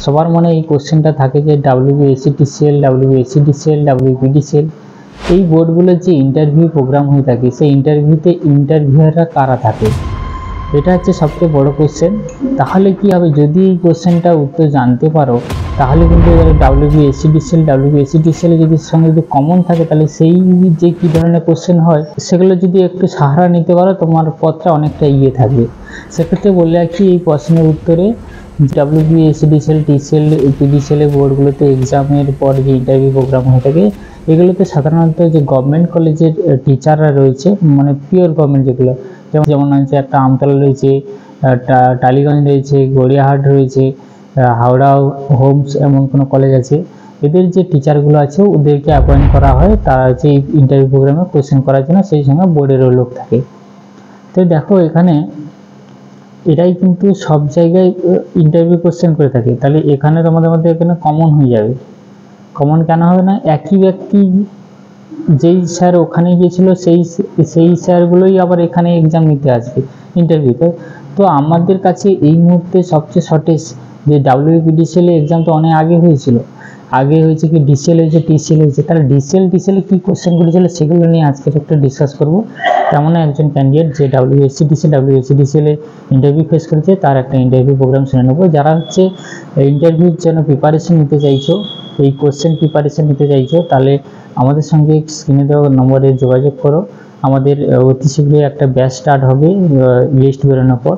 সবার মনে এই কোশ্চেনটা থাকে যে WBSCTCL, WBSCDCL, WBDCL এই বোর্ডগুলোর যে ইন্টারভিউ প্রোগ্রাম হয়ে থাকে সেই ইন্টারভিউতে ইন্টারভিউয়াররা কারা থাকে, এটা হচ্ছে সবচেয়ে বড় কোশ্চেন। তাহলে কি হবে, যদি এই কোশ্চেনটা উত্তর জানতে পারো তাহলে কিন্তু WBSCDCL, WBSCDCL যদি সঙ্গে যদি কমন থাকে তাহলে সেই যে কী ধরনের কোশ্চেন হয় সেগুলো যদি একটু সাহারা নিতে পারো তোমার পথটা অনেকটা এগিয়ে থাকবে। সেক্ষেত্রে বললে আর কি এই প্রশ্নের উত্তরে WBSCDCL, TCL, PDCL বোর্ডগুলোতে এক্সামের পর যে ইন্টারভিউ প্রোগ্রাম হয়ে থাকে এগুলোতে সাধারণত যে গভর্নমেন্ট কলেজের টিচাররা রয়েছে, মানে পিওর গভর্নমেন্ট যেগুলো, যেমন হচ্ছে একটা আমতলা রয়েছে, টালিগঞ্জ রয়েছে, গড়িয়াহাট রয়েছে, হাওড়া হোমস এমন কোনো কলেজ আছে, এদের যে টিচারগুলো আছে ওদেরকে অ্যাপয়েন্ট করা হয়, তারা হচ্ছে এই ইন্টারভিউ প্রোগ্রামে কোশ্চেন করার জন্য, সেই সঙ্গে বোর্ডেরও লোক থাকে। তো দেখো এখানে এটাই কিন্তু সব জায়গায় ইন্টারভিউ কোশ্চেন করে থাকে, তাহলে এখানে তোমাদের মধ্যে এখানে কমন হয়ে যাবে। কমন কেন হবে না, একই ব্যক্তি যেই স্যার ওখানে গিয়েছিল সেই স্যারগুলোই আবার এখানে এক্সাম নিতে আসবে ইন্টারভিউতে। তো আমাদের কাছে এই মুহূর্তে সবচেয়ে শর্টেজ যে WBDCL এক্সাম তো অনেক আগে হয়েছিল, আগে হয়েছে কি ডিসিএল হয়েছে, TCL হয়েছে, তাহলে ডিসিএল কী কোশ্চেনগুলো ছিল সেগুলো নিয়ে আজকে একটু ডিসকাস করবো। তেমন একজন ক্যান্ডিডেট যে WBSCDCL ইন্টারভিউ ফেস করেছে তার একটা ইন্টারভিউ প্রোগ্রাম শুনে নেবো। যারা হচ্ছে ইন্টারভিউর জন্য প্রিপারেশন নিতে চাইছো, এই কোশ্চেন প্রিপারেশন নিতে চাইছো, তাহলে আমাদের সঙ্গে স্ক্রিনে দেওয়া নম্বরে যোগাযোগ করো। আমাদের অতি শীঘ্রই একটা ব্যাচ স্টার্ট হবে লিস্ট বেরোনোর পর।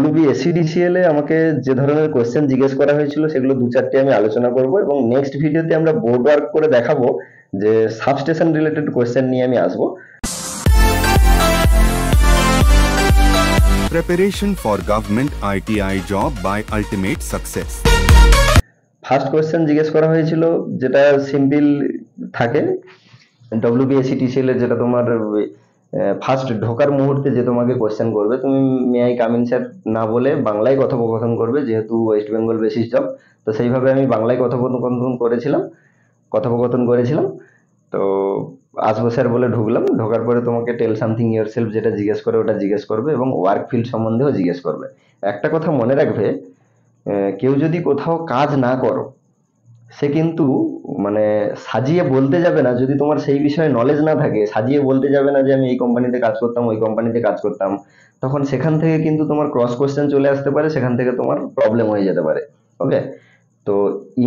WBSCDCL এ আমাকে যে ধরনের কোশ্চেন জিজ্ঞেস করা হয়েছিল সেগুলো 2-4টি আমি আলোচনা করব এবং নেক্সট ভিডিওতে আমরা বোর্ড ওয়ার্ক করে দেখাবো যে সাবস্টেশন রিলেটেড কোশ্চেন নিয়ে আমি আসবো। Preparation for government ITI job by ultimate success. First question জিজ্ঞেস করা হয়েছিল যেটা সিম্পল থাকে, WBSCTCL এর যেটা তোমার ফার্স্ট ঢোকার মুহূর্তে যে তোমাকে কোশ্চেন করবে, তুমি may I come in sir না বলে বাংলায় কথোপকথন করবে, যেহেতু ওয়েস্ট বেঙ্গল বেসিস জব, তো সেইভাবে আমি বাংলায় কথোপকথন করেছিলাম। তো আসবো স্যার বলে ঢুকলাম, ঢোকার পরে তোমাকে টেল সামথিং ইয়োর সেলফ যেটা জিজ্ঞেস করে ওটা জিজ্ঞেস করবে এবং ওয়ার্ক ফিল্ড সম্বন্ধেও জিজ্ঞেস করবে। একটা কথা মনে রাখবে, কেউ যদি কোথাও কাজ না করো সে কিন্তু মানে সাজিয়ে বলতে যাবে না, যদি তোমার সেই বিষয়ে নলেজ না থাকে সাজিয়ে বলতে যাবে না যে আমি এই কোম্পানিতে কাজ করতাম ওই কোম্পানিতে কাজ করতাম, তখন সেখান থেকে কিন্তু তোমার ক্রস কোশ্চেন চলে আসতে পারে, সেখান থেকে তোমার প্রবলেম হয়ে যেতে পারে। ওকে, তো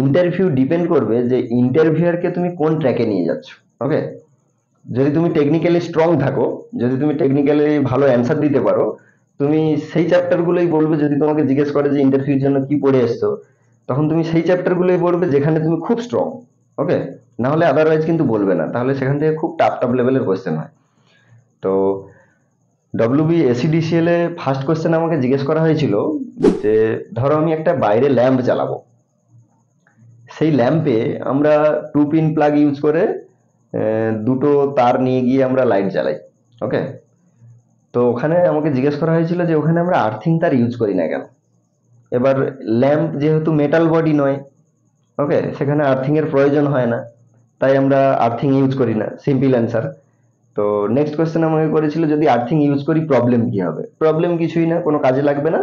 ইন্টারভিউ ডিপেন্ড করবে যে ইন্টারভিউয়ারকে তুমি কোন ট্র্যাকে নিয়ে যাচ্ছ। ওকে, যদি তুমি টেকনিক্যালি স্ট্রং থাকো, যদি তুমি টেকনিক্যালি ভালো অ্যান্সার দিতে পারো, তুমি সেই চ্যাপ্টারগুলোই বলবে। যদি তোমাকে জিজ্ঞেস করে যে ইন্টারভিউর জন্য কি পড়ে এসছো, তখন তুমি সেই চ্যাপ্টারগুলোই পড়বে যেখানে তুমি খুব স্ট্রং। ওকে, না হলে আদারওয়াইজ কিন্তু বলবে না, তাহলে সেখান থেকে খুব টাফ লেভেলের কোশ্চেন হয়। তো WBSCDCL এ ফার্স্ট কোশ্চেন আমাকে জিজ্ঞেস করা হয়েছিল যে ধরো আমি একটা বাইরে ল্যাম্প চালাবো, সেই ল্যাম্পে আমরা 2 পিন প্লাগ ইউজ করে দুটো তার নিয়ে গিয়ে আমরা লাইট জ্বালাই। ওকে, তো ওখানে আমাকে জিজ্ঞেস করা হয়েছিল যে ওখানে আমরা আর্থিং তার ইউজ করি না কেন। এবার ল্যাম্প যেহেতু মেটাল বডি নয়, ওকে, সেখানে আর্থিং এর প্রয়োজন হয় না, তাই আমরা আর্থিং ইউজ করি না, সিম্পল অ্যান্সার। তো নেক্সট কোয়েশ্চেন আমাকে করেছিল যদি আর্থিং ইউজ করি প্রবলেম কি হবে। প্রবলেম কিছুই না, কোনো কাজে লাগবে না,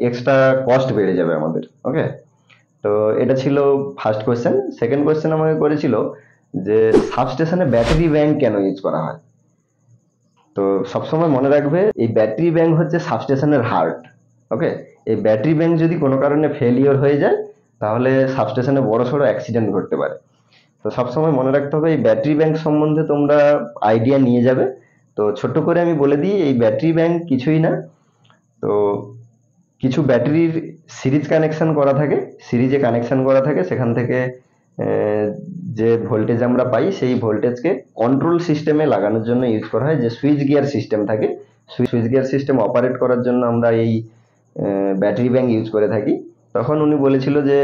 এক্সট্রা কস্ট বেড়ে যাবে আমাদের। ওকে, তো এটা ছিল ফার্স্ট কোয়েশ্চেন। সেকেন্ড কোয়েশ্চেন আমাকে করেছিল যে সাবস্টেশনে ব্যাটারি ব্যাংক কেন ইউজ করা হয়। তো সবসময় মনে রাখবে এই ব্যাটারি ব্যাংক হচ্ছে সাবস্টেশনের হার্ট। ওকে, এই ব্যাটারি ব্যাংক যদি কোনো কারণে ফেলিওর হয়ে যায় তাহলে সাবস্টেশনে বড়সড় অ্যাক্সিডেন্ট ঘটতে পারে। তো সবসময় মনে রাখতে হবে এই ব্যাটারি ব্যাংক সম্বন্ধে তোমরা আইডিয়া নিয়ে যাবে। তো ছোট্ট করে আমি বলে দিই, এই ব্যাটারি ব্যাংক কিছুই না, তো কিছু ব্যাটারির সিরিজে কানেকশন করা থাকে, সেখান থেকে যে ভোল্টেজ আমরা পাই সেই ভোল্টেজকে কন্ট্রোল সিস্টেমে লাগানোর জন্য ইউজ করা হয়। যে সুইচ গিয়ার সিস্টেম থাকে, সুইচ গিয়ার সিস্টেম অপারেট করার জন্য আমরা এই ব্যাটারি ব্যাংক ইউজ করে থাকি। তখন উনি বলেছিল যে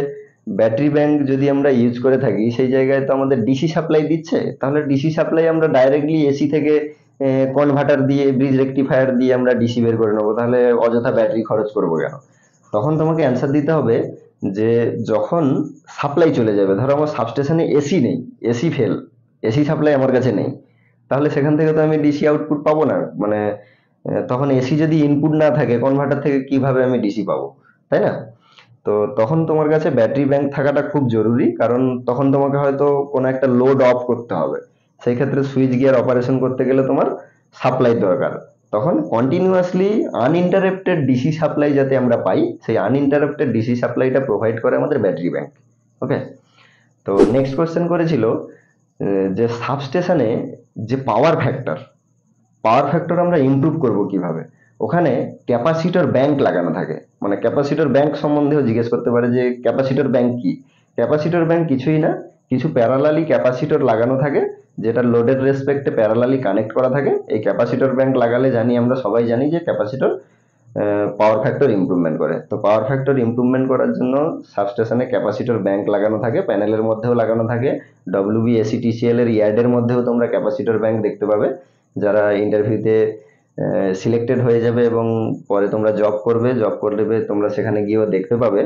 ব্যাটারি ব্যাংক যদি আমরা ইউজ করে থাকি সেই জায়গায় তো আমাদের ডিসি সাপ্লাই দিচ্ছে, তাহলে ডিসি সাপ্লাই আমরা ডাইরেক্টলি এসি থেকে কনভার্টার দিয়ে ব্রিজ রেকটিফায়ার দিয়ে আমরা ডিসি বের করে নেবো, তাহলে অযথা ব্যাটারি খরচ করবো কেন। তখন তোমাকে অ্যান্সার দিতে হবে যে যখন সাপ্লাই চলে যাবে, ধরো আমার সাবস্টেশনে এসি নেই, এসি ফেল, এসি সাপ্লাই আমার কাছে নেই, তাহলে সেখান থেকে তো আমি ডিসি আউটপুট পাবো না। মানে তখন এসি যদি ইনপুট না থাকে কনভার্টার থেকে কিভাবে আমি ডিসি পাবো, তাই না। তো তখন তোমার কাছে ব্যাটারি ব্যাংক থাকাটা খুব জরুরি, কারণ তখন তোমাকে হয়তো কোনো একটা লোড অফ করতে হবে, সেই ক্ষেত্রে সুইচ গিয়ার অপারেশন করতে গেলে তোমার সাপ্লাই দরকার। তখন কন্টিনিউয়াসলি আনইন্টারাপ্টেড ডিসি সাপ্লাই যাতে আমরা পাই, সেই আনইন্টারাপ্টেড ডিসি সাপ্লাইটা প্রোভাইড করে আমাদের ব্যাটারি ব্যাংক। ওকে, তো নেক্সট কোয়েশ্চেন করেছিল যে সাবস্টেশনে যে পাওয়ার ফ্যাক্টর আমরা ইমপ্রুভ করব কিভাবে। ওখানে ক্যাপাসিটর ব্যাংক লাগানো থাকে, মানে ক্যাপাসিটর ব্যাংক সম্বন্ধেও জিজ্ঞেস করতে পারে যে ক্যাপাসিটর ব্যাংক কি। ক্যাপাসিটর ব্যাংক কিছুই না, কিছু প্যারালালি ক্যাপাসিটর লাগানো থাকে, যেটা লোডের রেসপেক্টে প্যারালালি কানেক্ট করা থাকে। এই ক্যাপাসিটর ব্যাংক লাগালে আমরা সবাই জানি যে ক্যাপাসিটর পাওয়ার ফ্যাক্টর ইমপ্রুভমেন্ট করে। তো পাওয়ার ফ্যাক্টর ইমপ্রুভমেন্ট করার জন্য সাবস্টেশনে ক্যাপাসিটর ব্যাংক লাগানো থাকে, প্যানেলের মধ্যেও লাগানো থাকে। WBACTCL এর ইয়ার্ডের মধ্যেও তোমরা ক্যাপাসিটর ব্যাংক দেখতে পাবে। যারা ইন্টারভিউতে সিলেক্টেড হয়ে যাবে এবং পরে তোমরা জব করবে তোমরা সেখানে গিয়েও দেখতে পাবে।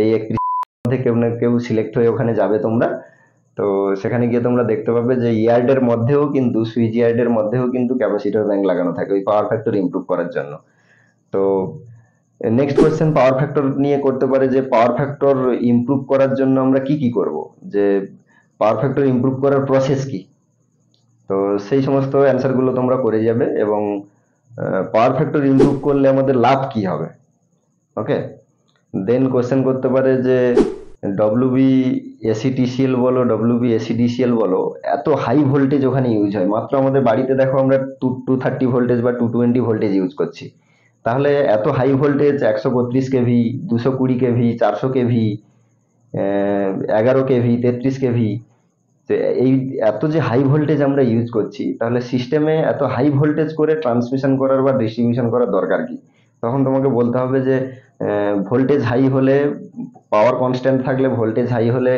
এই 31 মধ্যে কেউ না কেউ সিলেক্ট হয়ে ওখানে যাবে তোমরা, তো সেখানে গিয়ে তোমরা দেখতে পাবে যে ইয়ার্ডের মধ্যেও কিন্তু, সুইচ ইয়ার্ডের মধ্যেও কিন্তু ক্যাপাসিটর ব্যাংক লাগানো থাকে ওই পাওয়ার ফ্যাক্টর ইমপ্রুভ করার জন্য। তো নেক্সট কোয়েশ্চেন পাওয়ার ফ্যাক্টর নিয়ে করতে পারে যে পাওয়ার ফ্যাক্টর ইমপ্রুভ করার জন্য আমরা কি কি করব, যে পাওয়ার ফ্যাক্টর ইমপ্রুভ করার প্রসেস কি। তো সেই সমস্ত অ্যান্সারগুলো তোমরা করে যাবে এবং পাওয়ার ফ্যাক্টর ইমপ্রুভ করলে আমাদের লাভ কি হবে। ওকে, দেন কোয়েশ্চেন করতে পারে যে WBACTCL বলো, WBACDCL বলো, এত হাই ভোল্টেজ ওখানে ইউজ হয়, মাত্র আমাদের বাড়িতে দেখো আমরা 230 ভোল্টেজ বা 220 ভোল্টেজ ইউজ করছি, তাহলে এত high voltage 132 KV, 220 KV, 400 KV, 11 KV, 33 KV, তো এই এত যে হাই ভোল্টেজ আমরা ইউজ করছি, তাহলে সিস্টেমে এত হাই ভোল্টেজ করে ট্রান্সমিশন করার বা ডিস্ট্রিবিউশন করার দরকার কি। তখন তোমাকে বলতে হবে যে ভোল্টেজ হাই হলে, পাওয়ার কনস্ট্যান্ট থাকলে, ভোল্টেজ হাই হলে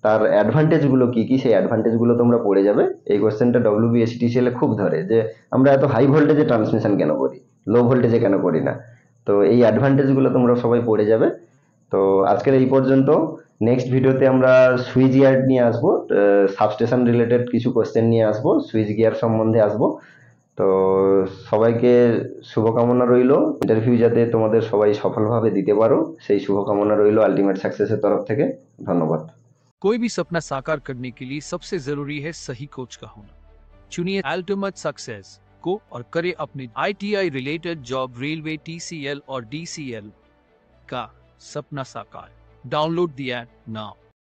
তার অ্যাডভান্টেজগুলো কি কি, সেই অ্যাডভান্টেজগুলো তোমরা পড়ে যাবে। এই কোয়েশ্চেনটা WBACTCL এ খুব ধরে, যে আমরা এত হাই ভোল্টেজে ট্রান্সমিশন কেন করি, লো ভোল্টেজে কেন করি না। তো এই অ্যাডভান্টেজগুলো তোমরা সবাই পড়ে যাবে। তো আজকের এই পর্যন্ত। নেক্সট ভিডিওতে আমরা সুইচ ইয়ার্ড নিয়ে আসবো, সাবস্টেশন রিলেটেড কিছু কোয়েশ্চেন নিয়ে আসবো, সুইচ গিয়ার সম্বন্ধে আসবো। তো সবাইকে শুভকামনা রইল, ইন্টারভিউ যাতে তোমাদের সবাই সফলভাবে দিতে পারো সেই শুভকামনা রইল আলটিমেট সাকসেসের তরফ থেকে। ধন্যবাদ। कोई भी सपना साकार करने के लिए सबसे जरूरी है सही कोच का होना। चुनिए अल्टीमेट सक्सेस को और करें अपनी ITI related job, railway, TCL और DCL का सपना साकार। Download the app now.